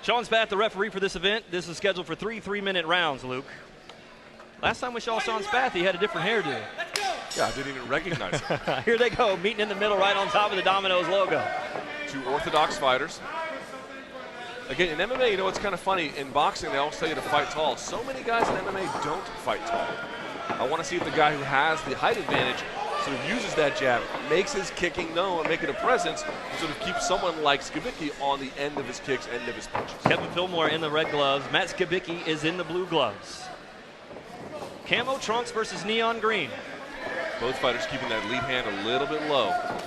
Sean Spath, the referee for this event. This is scheduled for 3 3-minute rounds, Luke. Last time we saw Sean Spath, he had a different hairdo. Yeah, I didn't even recognize it. Here they go, meeting in the middle right on top of the Domino's logo. Two orthodox fighters. Again, in MMA, you know, it's kind of funny. In boxing, they always tell you to fight tall. So many guys in MMA don't fight tall. I want to see if the guy who has the height advantage sort of uses that jab, makes his kicking known, make it a presence, and sort of keep someone like Skibicki on the end of his kicks, end of his punches. Kevin Fullmore in the red gloves. Matt Skibicki is in the blue gloves. Camo trunks versus neon green. Both fighters keeping that lead hand a little bit low. A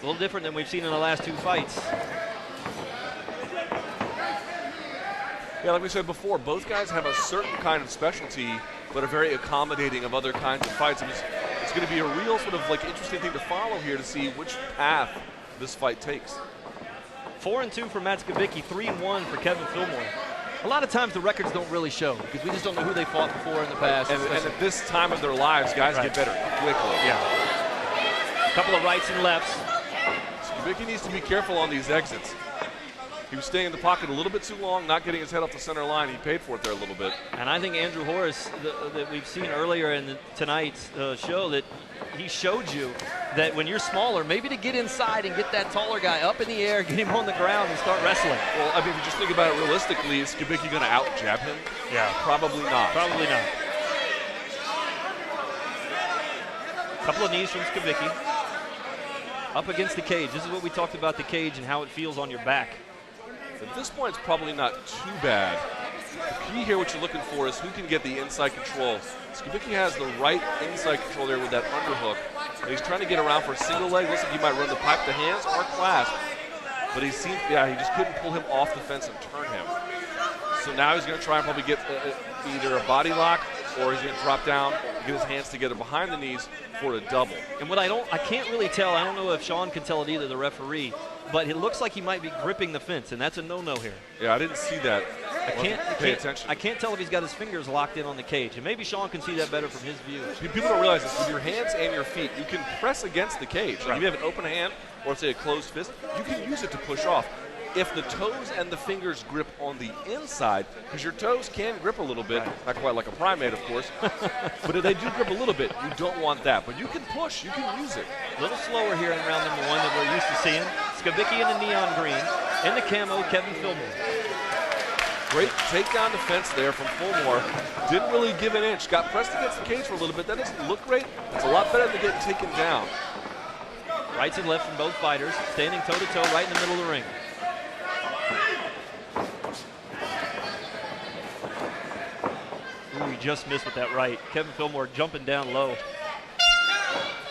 little different than we've seen in the last 2 fights. Yeah, like we said before, both guys have a certain kind of specialty, but are very accommodating of other kinds of fights. It's going to be a real sort of like interesting thing to follow here to see which path this fight takes. 4-2 for Matt Skibicki, 3-1 for Kevin Fullmore. A lot of times the records don't really show because we just don't know who they fought before in the past. And at this time of their lives, guys get better quickly. Yeah. A couple of rights and lefts. Skibicki needs to be careful on these exits. He was staying in the pocket a little bit too long, not getting his head off the center line. He paid for it there a little bit. And I think Andrew Horace, that we've seen earlier in tonight's show, that he showed you that when you're smaller, maybe to get inside and get that taller guy up in the air, get him on the ground and start wrestling. Well, I mean, if you just think about it realistically, is Skibicki going to out-jab him? Yeah. Probably not. Probably not. Couple of knees from Skibicki. Up against the cage. This is what we talked about, the cage and how it feels on your back. At this point, it's probably not too bad. The key here, what you're looking for, is who can get the inside control. Skibicki has the right inside control there with that underhook. And he's trying to get around for a single leg. Looks like he might run the pipe to hands or clasp. But he just couldn't pull him off the fence and turn him. So now he's going to try and probably get either a body lock or he's going to drop down, get his hands together behind the knees for a double. And what I can't really tell, I don't know if Sean can tell it either, the referee, but it looks like he might be gripping the fence, and that's a no-no here. Yeah, I didn't see that. I can't tell if he's got his fingers locked in on the cage, and maybe Sean can see that better from his view. People don't realize this. With your hands and your feet, you can press against the cage. Like if you have an open hand or, say, a closed fist, you can use it to push off. If the toes and the fingers grip on the inside, because your toes can grip a little bit, not quite like a primate, of course, but if they do grip a little bit, you don't want that. But you can push, you can use it. A little slower here in round number 1 than we're used to seeing. Skibicki in the neon green, in the camo, Kevin Fullmore. Great takedown defense there from Fullmore. Didn't really give an inch. Got pressed against the cage for a little bit. That doesn't look great. It's a lot better than getting taken down. Rights and lefts from both fighters, standing toe-to-toe right in the middle of the ring. Ooh, he just missed with that right. Kevin Fullmore jumping down low.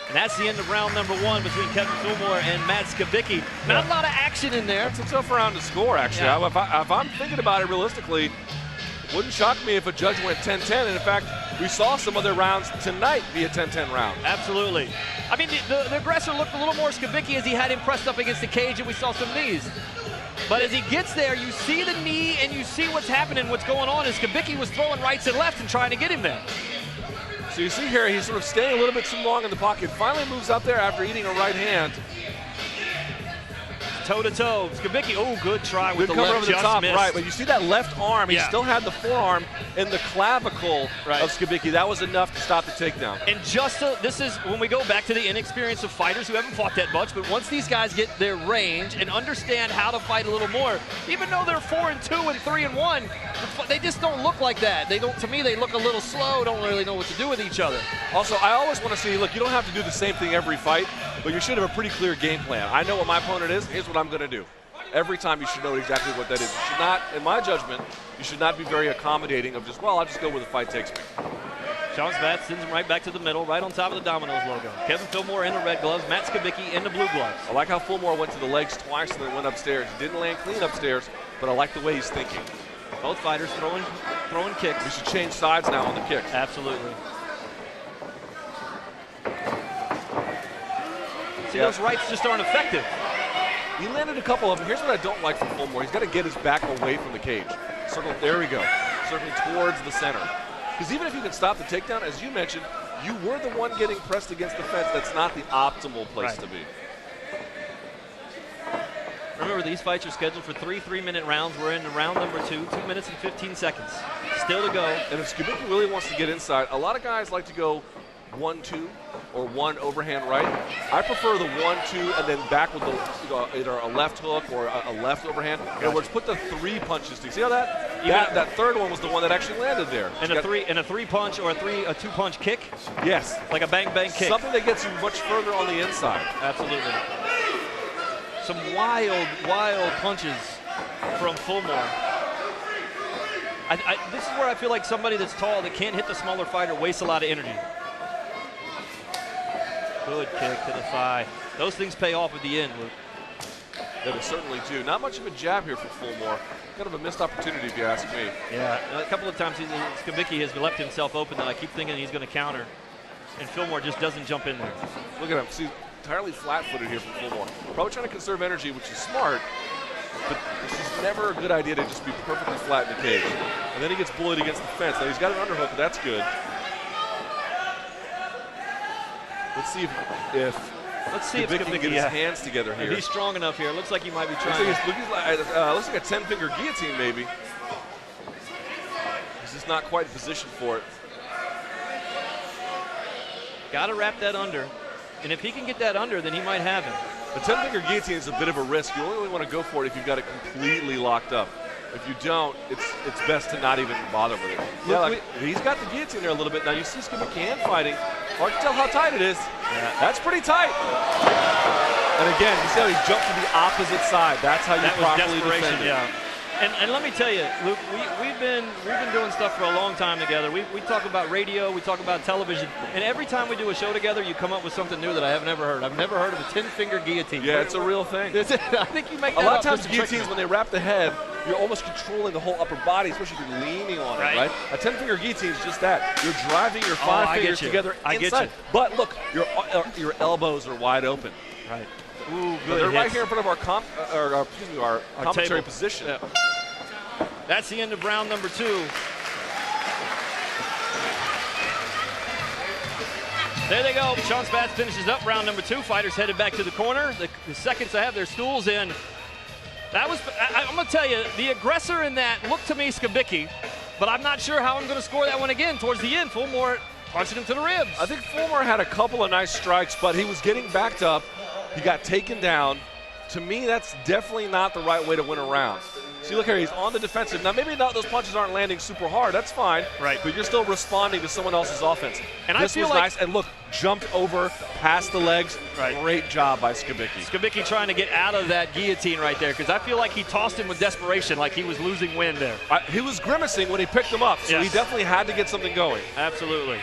And that's the end of round number 1 between Kevin Fullmore and Matt Skibicki. Not a lot of action in there. It's a tough round to score, actually. Yeah. If I'm thinking about it realistically, it wouldn't shock me if a judge went 10-10. And in fact, we saw some other rounds tonight be a 10-10 round. Absolutely. I mean, the aggressor looked a little more Skibicki as he had him pressed up against the cage and we saw some knees. But as he gets there, you see the knee and you see what's happening, what's going on, as Skibicki was throwing rights and lefts and trying to get him there. So you see here, he's sort of staying a little bit too long in the pocket. Finally moves out there after eating a right hand. Toe-to-toe. Skibicki, oh, good try with the left, over the top, missed. right, but you see that left arm, he still had the forearm in the clavicle of Skibicki. That was enough to stop the takedown. And this is when we go back to the inexperience of fighters who haven't fought that much, but once these guys get their range and understand how to fight a little more, even though they're 4-2 and 3-1, they just don't look like that. They don't, to me, they look a little slow, don't really know what to do with each other. Also, I always want to see, look, you don't have to do the same thing every fight, but you should have a pretty clear game plan. I know what my opponent is, here's what I'm going to do. Every time you should know exactly what that is. You should not, in my judgment, you should not be very accommodating of just, well, I'll just go where the fight takes me. Sean Spath sends him right back to the middle, right on top of the Domino's logo. Kevin Fullmore in the red gloves, Matt Skibicki in the blue gloves. I like how Fullmore went to the legs twice and then went upstairs. He didn't land clean upstairs, but I like the way he's thinking. Both fighters throwing kicks. We should change sides now on the kicks. Absolutely. See, those rights just aren't effective. He landed a couple of them. Here's what I don't like from Fullmore. He's got to get his back away from the cage. Circle, there we go. Circling towards the center. Because even if you can stop the takedown, as you mentioned, you were the one getting pressed against the fence. That's not the optimal place to be. Remember, remember, these fights are scheduled for 3 3-minute rounds. We're in round number 2, 2 minutes and 15 seconds. Still to go. And if Skibicki really wants to get inside, a lot of guys like to go 1-2 or 1 overhand right. I prefer the 1-2 and then back with the either a left hook or a left overhand. In other words, put the 3 punches. Do you see how that third one was the one that actually landed there? And a 3 punch or a 2 punch kick? Yes. Like a bang bang kick. Something that gets you much further on the inside. Absolutely. Some wild punches from Fullmore. This is where I feel like somebody that's tall that can't hit the smaller fighter wastes a lot of energy. Good kick to the thigh. Those things pay off at the end, Luke. They certainly do. Not much of a jab here for Fullmore. Kind of a missed opportunity, if you ask me. Yeah, a couple of times Skibicki has left himself open that I keep thinking he's going to counter. And Fullmore just doesn't jump in there. Look at him. See, entirely flat-footed here from Fullmore. Probably trying to conserve energy, which is smart, but it's just never a good idea to just be perfectly flat in the cage. And then he gets bullied against the fence. Now, he's got an underhook, but that's good. Let's see if Skibicki can get his hands together here. If he's strong enough here. It looks like he might be trying. Looks like a 10-finger guillotine, maybe. He's just not quite in position for it. Got to wrap that under. And if he can get that under, then he might have him. The 10-finger guillotine is a bit of a risk. You only really want to go for it if you've got it completely locked up. If you don't, it's best to not even bother with it. Yeah, he's got the guillotine there a little bit. Now you see Skibicki hand fighting. Hard to tell how tight it is. Yeah. That's pretty tight. And again, you see how he jumped to the opposite side. That's how you properly defend it. Yeah. And let me tell you, Luke, we've been doing stuff for a long time together. We talk about radio, we talk about television, and every time we do a show together, you come up with something new that I have never heard. I've never heard of a 10-finger guillotine. Yeah, it's a real thing. I think you make that a lot up of times guillotines, when they wrap the head, you're almost controlling the whole upper body, especially if you're leaning on it, right? A 10-finger guillotine is just that. You're driving your 5 fingers together inside. I get you. But look, your elbows are wide open. Right. Ooh, good. They're right here in front of our commentary position. Yeah. That's the end of round number 2. There they go. Sean Spatz finishes up round number 2. Fighters headed back to the corner. The seconds to have their stools in. That was, I'm going to tell you, the aggressor in that looked to me Skibicki, but I'm not sure how I'm going to score that one again. Towards the end, Fullmore punching him to the ribs. I think Fullmore had a couple of nice strikes, but he was getting backed up. He got taken down. To me, that's definitely not the right way to win a round. See, look here, he's on the defensive. Now, maybe those punches aren't landing super hard. That's fine. Right. But you're still responding to someone else's offense. And this was nice. And look, jumped over, past the legs. Right. Great job by Skibicki. Skibicki trying to get out of that guillotine right there, because I feel like he tossed him with desperation, like he was losing wind there. He was grimacing when he picked him up, so he definitely had to get something going. Absolutely.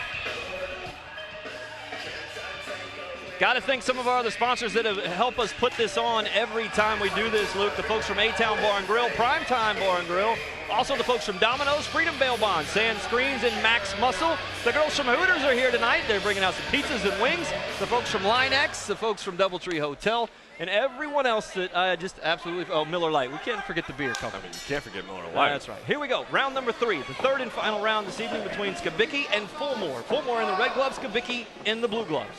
Got to thank some of our other sponsors that have helped us put this on every time we do this, Luke. The folks from A-Town Bar and Grill, Primetime Bar and Grill. Also the folks from Domino's, Freedom Bail Bonds, Sand Screens, and Max Muscle. The girls from Hooters are here tonight. They're bringing out some pizzas and wings. The folks from Line X, the folks from Doubletree Hotel, and everyone else that I just absolutely, Miller Lite. We can't forget the beer company. I mean, you can't forget Miller Lite. That's right. Here we go. Round number 3, the third and final round this evening between Skibicki and Fullmore. Fullmore in the red gloves, Skibicki in the blue gloves.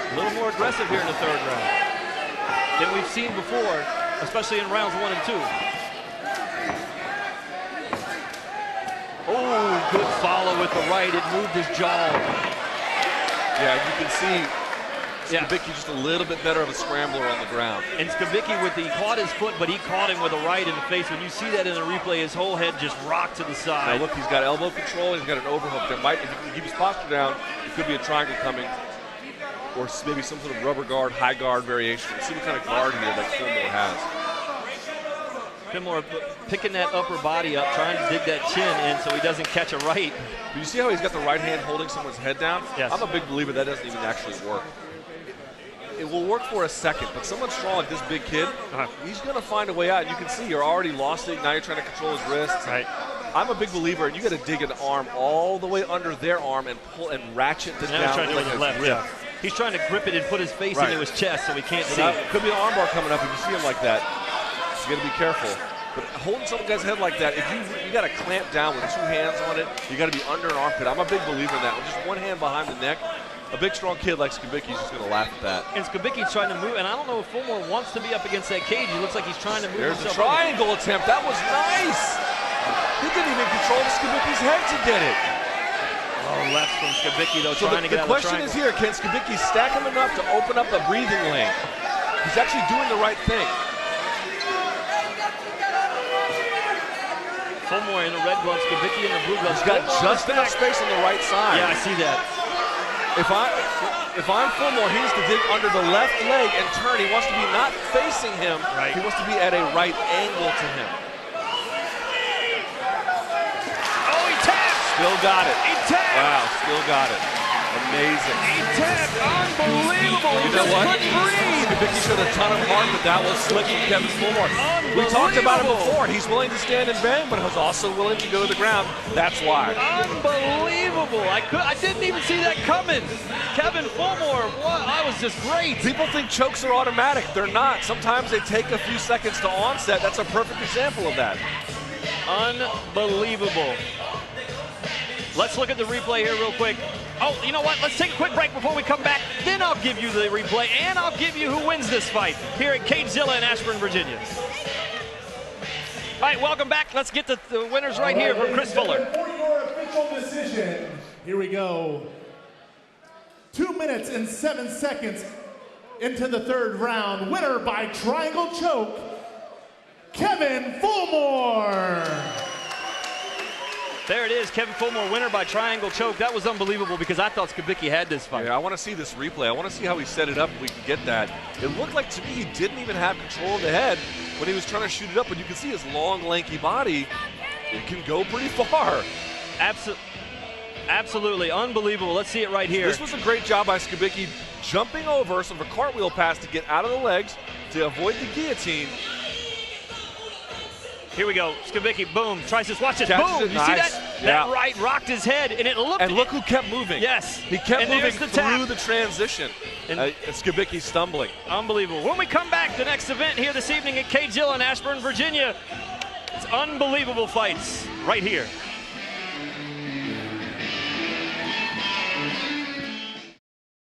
A little more aggressive here in the third round than we've seen before, especially in rounds 1 and 2. Oh, good follow with the right. It moved his jaw. Yeah, you can see Skibicki just a little bit better of a scrambler on the ground. And Skibicki, he caught his foot, but he caught him with a right in the face. When you see that in the replay, his whole head just rocked to the side. Now look, he's got elbow control, he's got an overhook. If he can keep his posture down, it could be a triangle coming. Or maybe some sort of rubber guard, high guard variation. See what kind of guard here that Fullmore has. Fullmore picking that upper body up, trying to dig that chin in so he doesn't catch a right. But you see how he's got the right hand holding someone's head down? Yes. I'm a big believer that doesn't even actually work. It will work for a second, but someone strong like this big kid, he's going to find a way out. You can see you're already lost it. Now you're trying to control his wrists. Right. I'm a big believer, and you got to dig an arm all the way under their arm and pull and ratchet this down. Trying to do it left. Yeah. He's trying to grip it and put his face into his chest so he can't see it. Could be an armbar coming up if you see him like that. You got to be careful. But holding some guy's head like that, if you got to clamp down with 2 hands on it, you got to be under an armpit. I'm a big believer in that. With just one hand behind the neck, a big, strong kid like Skibicki's just going to laugh at that. And Skibicki's trying to move, and I don't know if Fullmore wants to be up against that cage. He looks like he's trying to move There's a himself. triangle attempt. That was nice. He didn't even control Skibicki's head to get it. Oh, left from Skibicki, though, So trying to get out the of the question triangle. is here, can Skibicki stack him enough to open up a breathing lane? He's actually doing the right thing. Fullmore in the red glove, Skibicki in the blue glove. He's got just enough space on the right side. Yeah, I see that. If I'm Fullmore, he needs to dig under the left leg and turn. He wants to be not facing him. Right. He wants to be at a right angle to him. Oh, he tapped! Still got it. He tapped! Wow, still got it. Amazing. He tapped! Unbelievable! He You know just what? couldn't breathe! Skibicki showed a ton of heart, but that was slick from Kevin Fullmore. We talked about him before. He's willing to stand and bang, but he's also willing to go to the ground. That's why. Unbelievable! I didn't even see that coming. Kevin Fullmore, what? I was just great. People think chokes are automatic. They're not. Sometimes they take a few seconds to onset. That's a perfect example of that. Unbelievable. Let's look at the replay here real quick. Oh, you know what? Let's take a quick break before we come back. Then I'll give you the replay, and I'll give you who wins this fight here at Cagezilla in Ashburn, Virginia. All right, welcome back. Let's get the winners right here from Chris Fuller. For your official decision, here we go. 2 minutes and 7 seconds into the third round. Winner by triangle choke, Kevin Fullmore. There it is, Kevin Fullmore, winner by triangle choke. That was unbelievable because I thought Skibicki had this fight. Yeah, I want to see this replay. I want to see how he set it up if we can get that. It looked like to me he didn't even have control of the head when he was trying to shoot it up, but you can see his long, lanky body. It can go pretty far. Absolutely, unbelievable. Let's see it right here. This was a great job by Skibicki jumping over some of a cartwheel pass to get out of the legs to avoid the guillotine. Here we go. Skibicki, boom, tries this. Watch this. Catches Boom. it, You nice. see that? Yeah. That right rocked his head, and it looked. And look who kept moving. Yes. He kept And moving there's the tap. through the transition. And Skibicki stumbling. Unbelievable. When we come back, the next event here this evening at Cagezilla in Ashburn, Virginia. It's unbelievable fights right here.